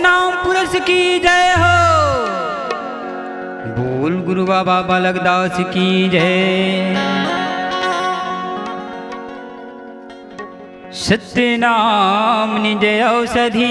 सतनाम पुरुष की जय हो। बोल गुरु बाबा बालकदास की जय। सत्य नाम निज औषधि,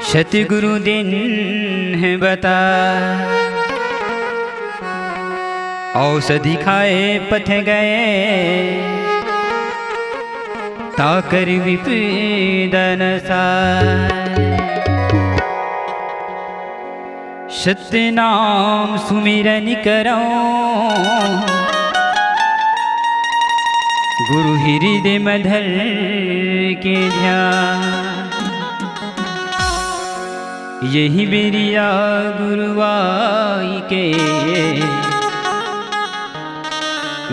सतगुरु दिन है बता। औषधि खाए पथ गए, ताकर विपदन साय। सत्य नाम सुमिरन करो, गुरु हृदय में धर के ध्यान। यही बेरिया गुरुवाई के,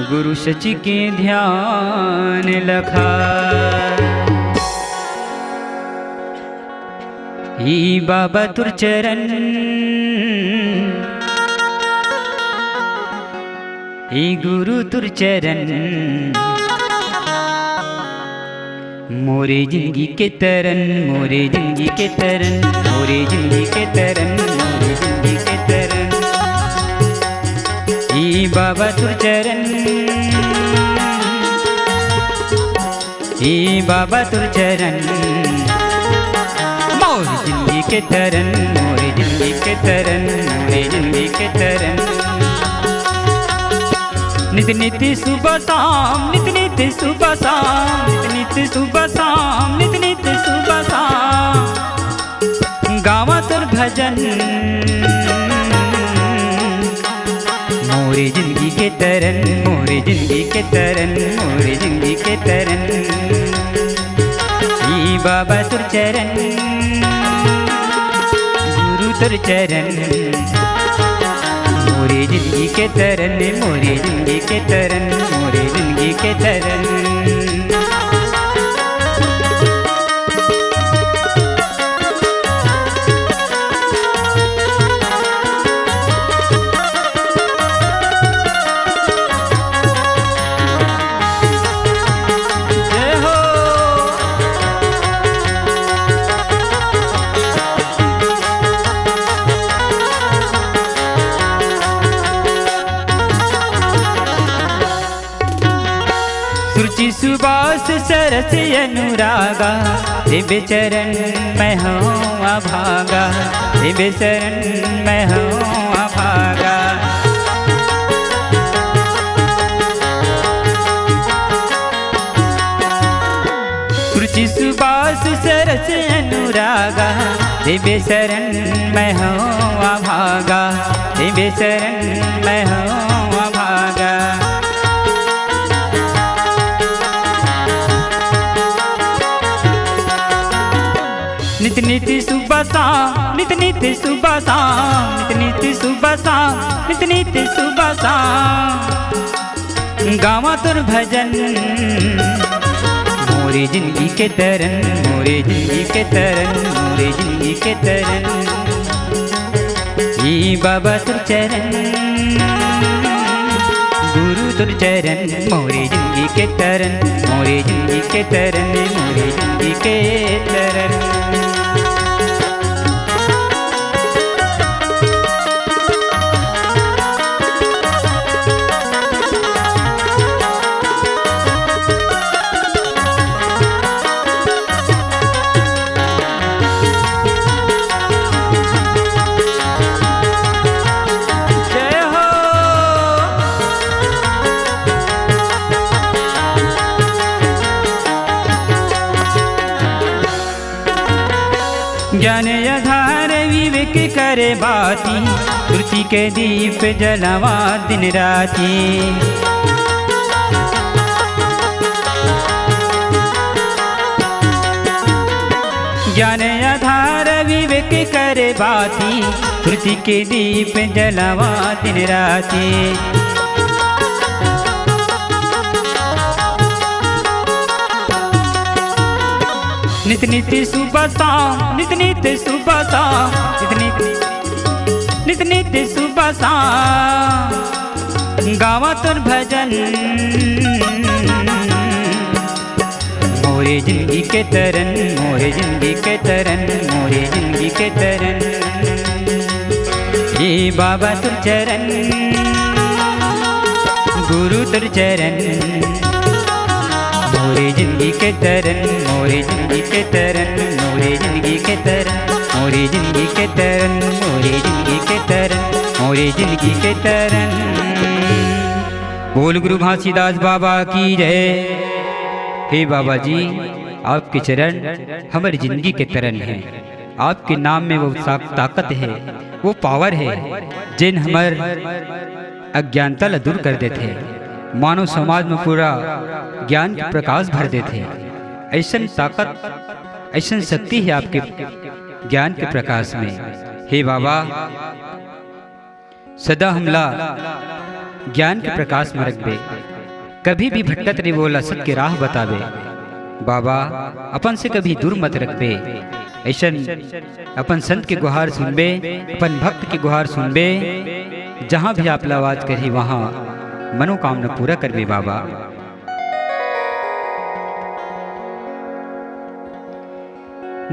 गुरु सच के ध्यान लखा। ही बाबा तुर चरण, ही गुरु तुर चरण। मोरे जिंदगी के तरन, मोरे जिंदगी के तरन, मोरे जिंदगी के तरन, मोरे जिंदगी के तरन। ही बाबा तुर चरण, ही बाबा तुर चरण। मोरे जिंदगी के तरन, मोरे जिंदगी के तरन, मोरे जिंदगी के तरन। नित नित सुबह शाम, नित नित सुबह शाम, नित नित सुबह शाम, नित नित सुबह शाम। गावा तुर भजन, मोरे जिंदगी के तरन, मोरे जिंदगी के तरन, मोरे जिंदगी के तरन। ही बाबा तुर चरण, गुरु तुर चरण। मोरे जिंदगी के तरन, मोरे जिंदगी के तरन, मोरे जिंदगी के तरन। सुरुचि सुबास सरस अनुरागा, दिव्य चरण मैं हूँ अभागा, दिव्य चरण मैं हूँ अभागा। सुरुचि सुबास सरस अनुरागा, दिव्य शरण मैं हूँ अभागा, दिव्य शरण मैं हूँ अभागा। नित नित सुबह शाम, नित नित सुबह शाम, नित नित सुबह शाम, नित नित सुबह शाम। गावा तुर भजन, मोरे जिंदगी के तरन, मोरे जिंदगी के तरन, मोरे जिंदगी के तरन। ही बाबा तुर चरण, गुरु तुर चरण। मोरे जिंदगी के तरन, मोरे जिंदगी के तरन, मोरे जिंदगी के तरन। ज्ञान आधार विवेक करे बाती, श्रुति के दीप जलावा दिन राती। ज्ञान आधार विवेक करे बाती, श्रुति के दीप जलावा दिन राती। नित नित सुबह शाम, नित नित सुबह शाम, नित नित सुबह शाम। गावा तुर भजन, मोरे जिंदगी के तरन, मोरे जिंदगी के तरन, मोरे जिंदगी के तरन। हे बाबा तुर चरण, गुरु तुर चरण, मोरे जिंदगी के तरन, मोरे जिंदगी के तरन, मोरे जिंदगी के तरन, मोरे जिंदगी के तरन, मोरे जिंदगी के तरन, मोरे जिंदगी के तरन। बोल गुरु घासीदास बाबा की जय। हे बाबा जी, आपके चरण हमारी जिंदगी के तरन हैं। आपके नाम में वो ताकत है, वो पावर है जिन हमार अज्ञानता ला दूर कर देते, मानव समाज में पूरा ज्ञान के प्रकाश भर देते। ऐसा ताकत, ऐसा शक्ति है आपके ज्ञान के प्रकाश में। हे बाबा, सदा हमला ज्ञान के प्रकाश में रखबे, कभी भी भटकत रे बोला सत्य राह बतावे। बाबा, अपन से कभी दूर मत रखबे। ऐसा अपन संत के गुहार सुनबे, अपन भक्त के गुहार सुनबे, जहाँ भी आप आवाज करी वहाँ मनोकामना पूरा करबे बाबा।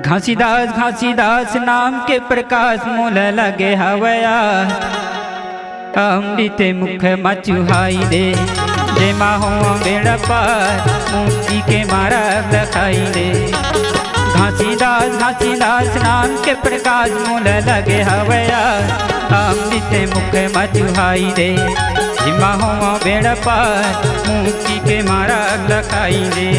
घासीदास घासीदास नाम के प्रकाश मोल लगे हवया, अमृत मुख मचुहाई दे, जे माहो बेड़ा पार मुक्ति के मार्ग दिखाई दे। घासीदास घासीदास नाम के प्रकाश मोल लगे हवया, अमृत मुख मचुहाई दे, जे माहो बेड़ा पार मुक्ति के मार्ग दिखाई दे।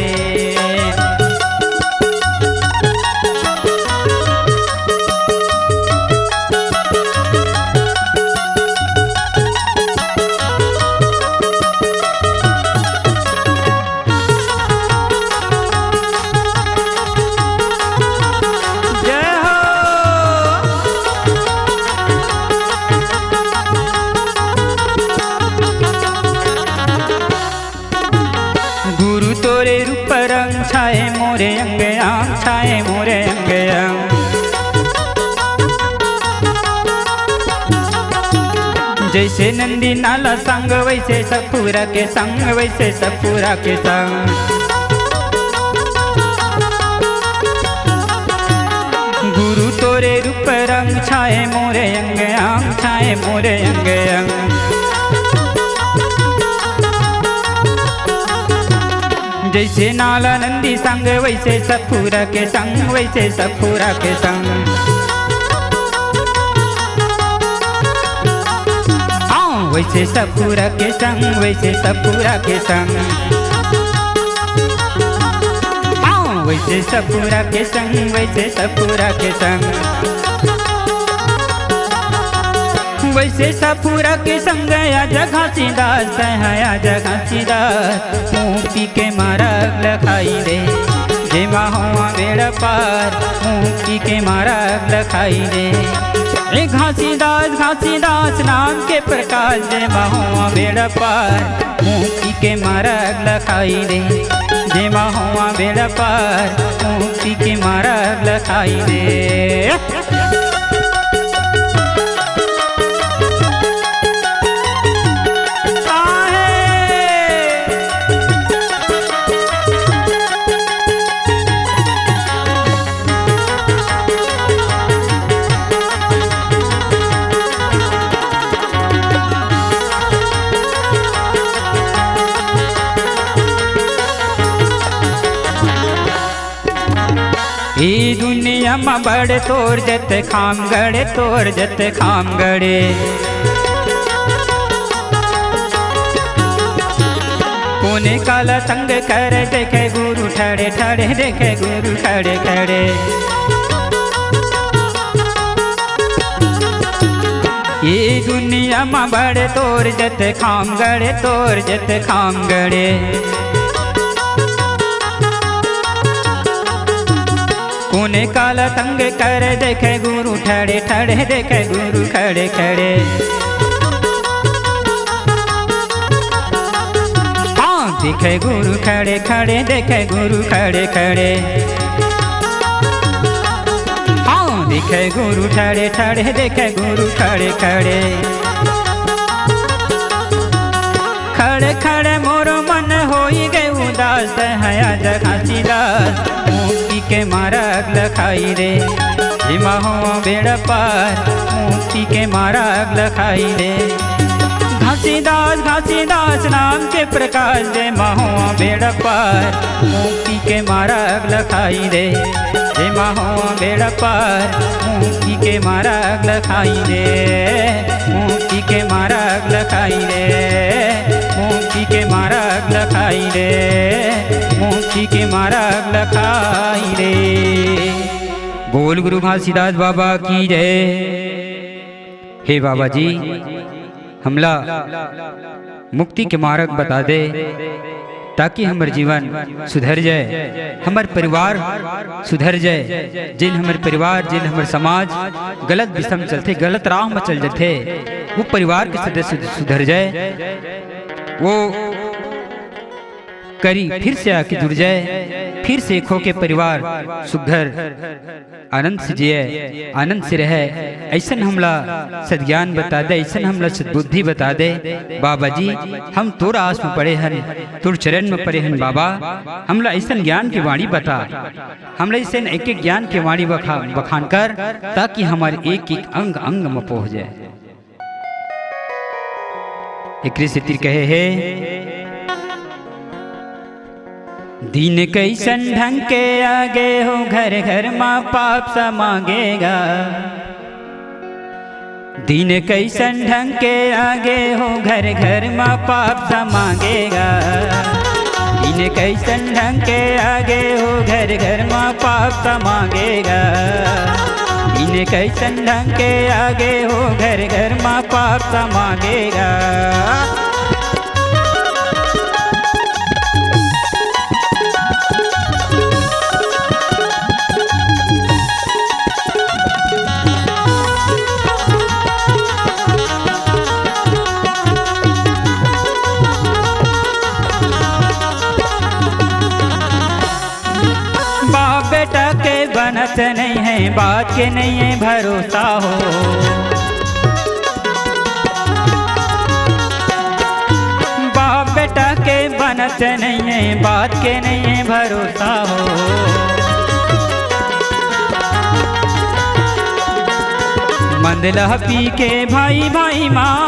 तोरे रूप रंग छाए मोरे अंग आंग, छाए मोरे अंग आंग। जैसे नंदी नाला संग वैसे सपूरा के संग, वैसे सपूरा के संग। गुरु तोरे रूप रंग छाए मोरे अंग आंग, छाए मोरे अंग आंग। जैसे नाला नंदी संग वैसे सपूरा के संग, वैसे सपूरा के संग। हाँ, वैसे सपूरा के संग, वैसे सपूरा के संग। हाँ, वैसे सपूरा के संग, वैसे सपूरा के संग। वैसे सपूरा के संग आजा घासीदास, आजा घासीदास मुक्ति के मार्ग दिखाई दे, जे माहो बेड़ा पार मुक्ति के मार्ग दिखाई दे। ए घासीदास घासीदास नाम के प्रकाश, जे माहो बेड़ा पार मुक्ति के मार्ग दिखाई दे, जे माहो बेड़ा पार मुक्ति के मार्ग दिखाई दे। ई दुनिया में बड़े तोर जत खाम गड़े, तोर जत खाम गड़े। कोने काला संग कर देखे गुरु ठड़े ठड़े, देखे गुरु ठड़े ठड़े। ये दुनिया में बड़े तोर जत खाम गड़े, तोर जत खाम गड़े। कोने काला संग कर देखे गुरु ठड़े ठड़े, देखे गुरु खड़े खड़े। हाँ, देखे गुरु खड़े खड़े, देखे गुरु खड़े खड़े। हाँ, देखे गुरु ठड़े ठड़े, देखे गुरु खड़े खड़े। खड़े खड़े मोरो मन होई गए उदास, प्रकाश हया घासीदास मुक्ति के मार्ग लखाई रे हिमा हो बेड़ा पार मुक्ति के मार्ग लखाई रे घासीदास घासीदास नाम के प्रकाश दे महो बेड़ा पार मुक्ति के मार्ग लखाई रे हे महो बेड़ा पार मुक्ति के मार्ग लखाई रे मुक्ति के मार्ग लखाई रे मुक्ति के मार्ग लखाई रे मुक्ति के मार्ग लखाई रे। बोल गुरु घासीदास बाबा की जय। हे बाबा जी हमला मुक्ति के मार्ग बता दे ताकि हमार जीवन सुधर जाए, हमार परिवार सुधर जाए। जिन हमार परिवार जिन हमार समाज गलत दिशा में चलते गलत राह में चल जाते वो परिवार के सदस्य सुधर जाए, वो करी फिर से आके जुड़ जाए, फिर से खो के परिवार सुघर आनंद से जिए आनंद से रहे। ऐसा हमला सद्ज्ञान बता दे, ऐसा हमला सद्बुद्धि बता दे। बाबा जी हम तोर आस में पड़े हन, तोर चरण में पड़े हन बाबा, हमला ऐसा ज्ञान की वाणी बता, हमला ऐसा एक एक ज्ञान की वाणी बखान कर ताकि हमारे एक एक अंग अंग में पहुँच जाए। एक स्थिति कहे है दिन कैसन ढंग के आगे हो घर घर माँ पाप सा मांगेगा, दिन कैसन ढंग के आगे हो घर घर माँ पाप सा मांगेगा, दिन कैसन ढंग के आगे हो घर घर माँ पाप सा मांगेगा, दिन कैसन ढंग के आगे हो घर घर माँ पाप सा मांगेगा। बेटा के बनत नहीं है बात के नहीं है भरोसा हो, बाप बेटा के बनत नहीं है बात के नहीं है भरोसा हो, मंदला पी के भाई भाई माँ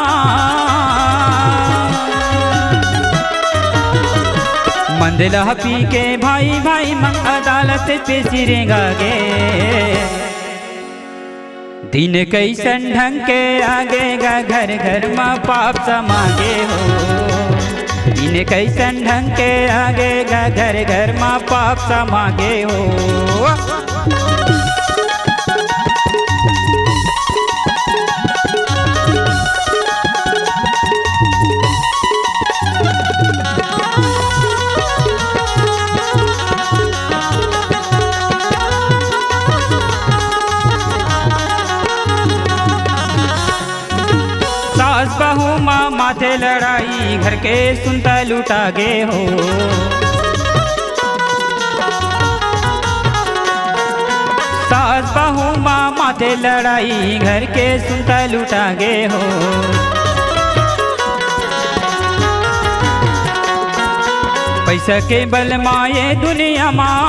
मंदला पी के भाई भाई मंग अदालत पे सिरेगा गे, दिन कैसन ढंग के आगेगा घर घर माँ पाप सा मांगे हो, दिन कैसन ढंग के आगेगा घर घर माँ पाप सा मांगे हो। बहू माँ माथे लड़ाई घर के सुनता लूटा गे हो, सास बहू माँ माथे लड़ाई घर के सुनता लूटा गे हो, पैसा के बल माए दुनिया माँ,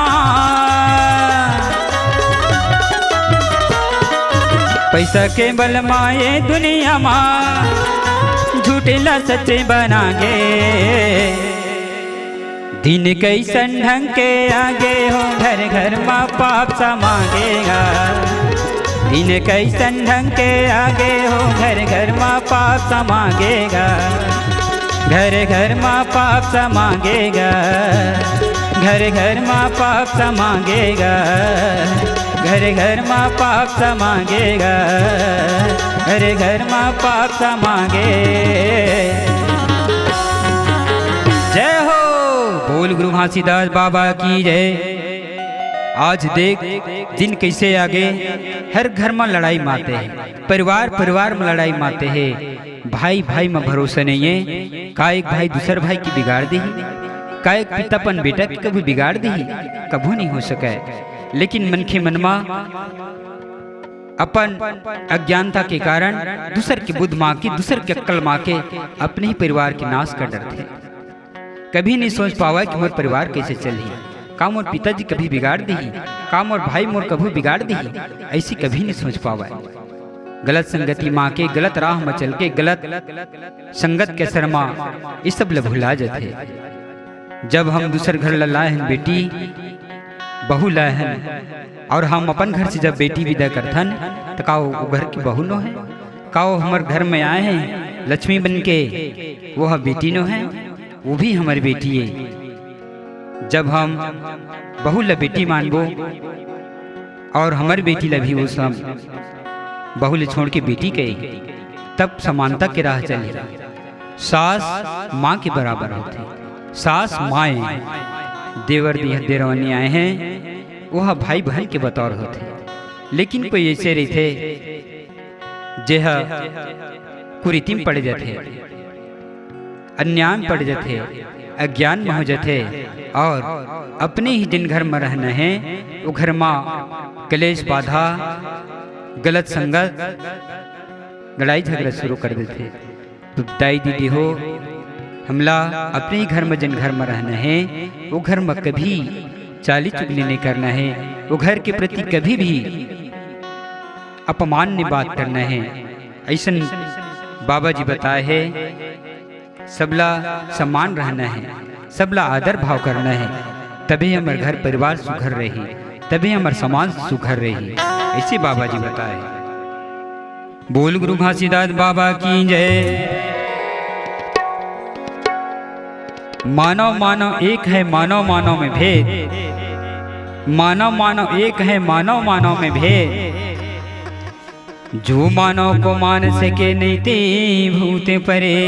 पैसा के बल माए दुनिया माँ झूठेला सच्चे बनागे, दिन कैसन ढंग के आगे हो घर घर माँ पाप सा मांगेगा, दिन कैसन ढंग के आगे हो घर घर माँ पाप सा मांगेगा, घर घर माँ पाप सा मांगेगा, घर घर माँ पाप सा मांगेगा, घर घर माँ पाप सा मांगेगा, घर घर माँ पाप सा मांगे। जय हो। बोल गुरु घासीदास बाबा की जय। आज देख दिन कैसे आगे हर घर में लड़ाई मारते हैं, परिवार परिवार में लड़ाई मारते हैं, भाई भाई में भरोसा नहीं है, का एक भाई दूसर भाई की बिगाड़ दी, का एक पितापन बेटा की कभी बिगाड़ दी, कभी नहीं हो सका है। लेकिन मन के मनमा अपन अज्ञानता के कारण दूसर की बुद्ध माँ की दूसर की अक्ल माँ के अपने ही परिवार के नाश कर डरते। कभी नहीं सोच पावा कि मोर परिवार कैसे चली, का मोर पिताजी कभी बिगाड़ दी, का मोर भाई मोर कभी बिगाड़ दी, ऐसी कभी नहीं सोच पावा। गलत संगति माँ के गलत राह में चल के गलत संगत के शर्मा इस सब ल भुला जाते। जब हम दूसर घर लाए हैं बेटी बहू लाए हैं और हम अपन घर से जब बेटी विदा करथन तो का वो घर की बहू नो है, का वो हमारे घर में आए हैं लक्ष्मी बन के, वो बेटी नो है, वो भी हमारी बेटी है। जब हम बहू ल बेटी मानबो और हमारी बेटी ल भी वो सब बहू ले छोड़ के बेटी के, तब समानता के राह चले। सास माँ के बराबर होते, सास माए देवर देरवनी आए हैं वह भाई बहन के बतौर होते। लेकिन कोई ऐसे रहते जेह कुरीति में पड़ जाते, अन्याय में पड़ जाते, अज्ञान में हो जाते और अपने ही दिन घर में रहना है, वो घर में कलेश बाधा गलत संगत लड़ाई झगड़ा शुरू कर देते। तो दाई दीदी हो हमला अपने ही घर में जिन घर में रहना है, वो घर में कभी चाली चुगली नहीं करना है, वो घर के प्रति कभी भी अपमान नहीं बात करना है। ऐसा बाबा जी बताए है, सबला सम्मान रहना है, सबला आदर भाव करना है, तभी हमारे घर परिवार सुघर रही, तभी हमारे समाज सुघर रही, ऐसे बाबा जी बताए। बोल गुरु घासीदास बाबा की जय। मानव मानव एक है, मानव मानव में भेद, मानव मानव एक है, मानव मानव में भेद। जो मानव को मान सके नहीं ते भूते परे,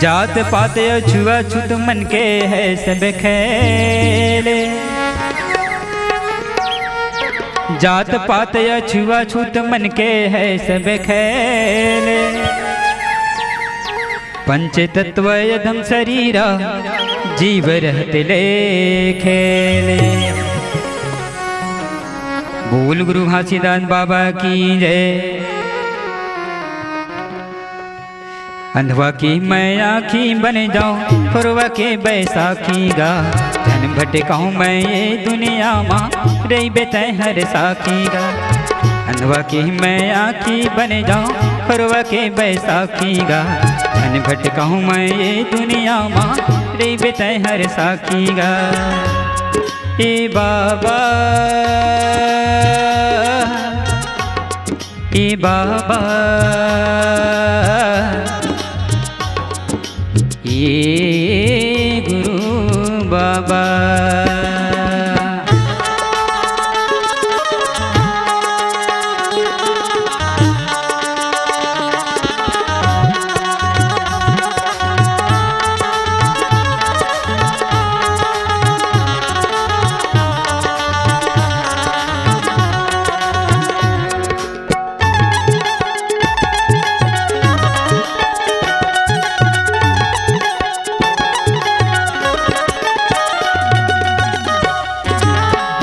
जात पात छुआछूत मन के है सब खेले। जात पात छुआछूत मन के है सब खेले। पंच तत्व यदम शरीरा जीव रहते ले खेले। बोल गुरु घासीदास बाबा की जय। अंधवा की मैं आँखी बन जाऊं, खुरवा के बैसाखी गा, धन भटकाऊं मैं ये दुनिया माँ रही बेतय हर साखी गा। अंधवा की मैं आँखी बन जाऊं, खुरवा के बैसाखी गा, धन भटकाऊं मैं ये दुनिया माँ रही बेतय हर साखी गा। ए बाबा ए बाबा ये गुरु बाबा।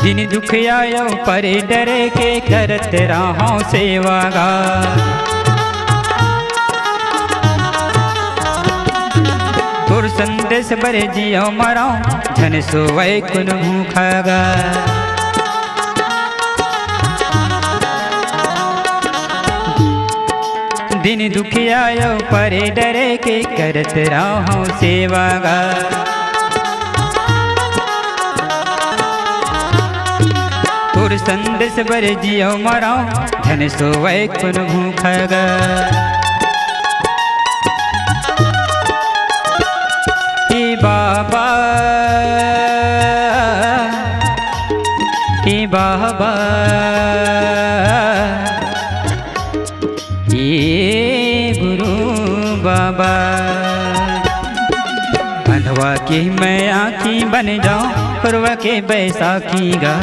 जिन दुख आयो परे डरे के करत रहो सेवागा। तुर संदेश बरे जियो मरो धन सोवै कुन भूखागा। दिन दुख आयो परे डरे के करत रहो सेवागा। तुर संदेश बर जियो मरो धन सोवै कुन भूखगा। हे बाबा हे बाबा ये गुरु बाबा। अंधवा की मैं आँखी बन जाऊं, खुरवा के बैसाखी गा,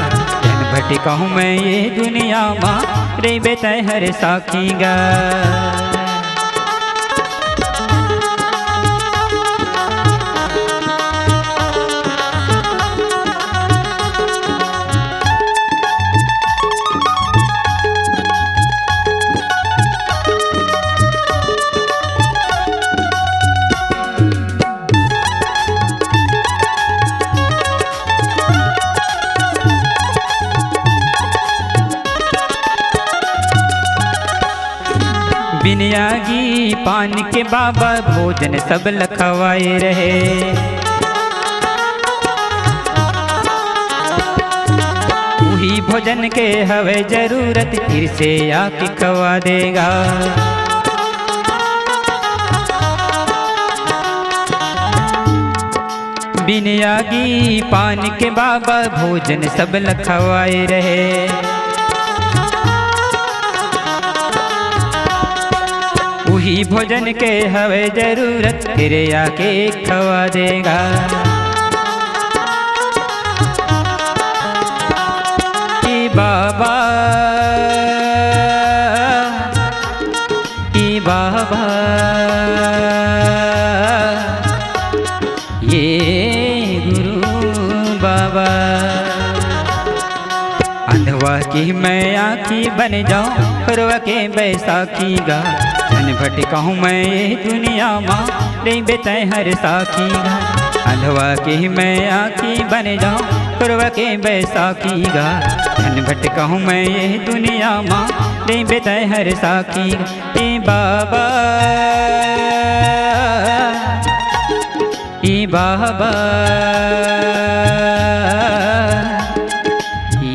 भटकाऊं मैं ये दुनिया माँ रे बेतय हर साखी गा। बिनयागी पान के बाबा भोजन सब लखवाए रहे। वही भोजन के हवे जरूरत फिर से आके खवा देगा। बिनयागी पान के बाबा भोजन सब लखवाए रहे। वही भोजन के हवे जरूरत फिर आके खवा देगा। कि बाबा ये गुरु बाबा अंधवा की मैं आँखी बन जाऊं परवा के बैसाखी गा। धन भटकाऊं मैं ये दुनिया माँ रे बेतय हर साखी गा। अंधवा की मैं आँखी बन जाऊं परवा के बैसाखी गा। धन भटकाऊं मैं ये दुनिया माँ रे बेतय हर साखी गा। ए बाबा ए बाबा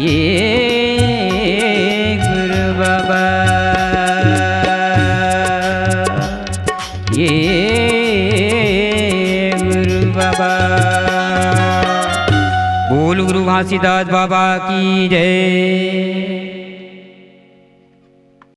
ये गुरु बाबा ये गुरु बाबा। बोल गुरु घासीदास बाबा की जय।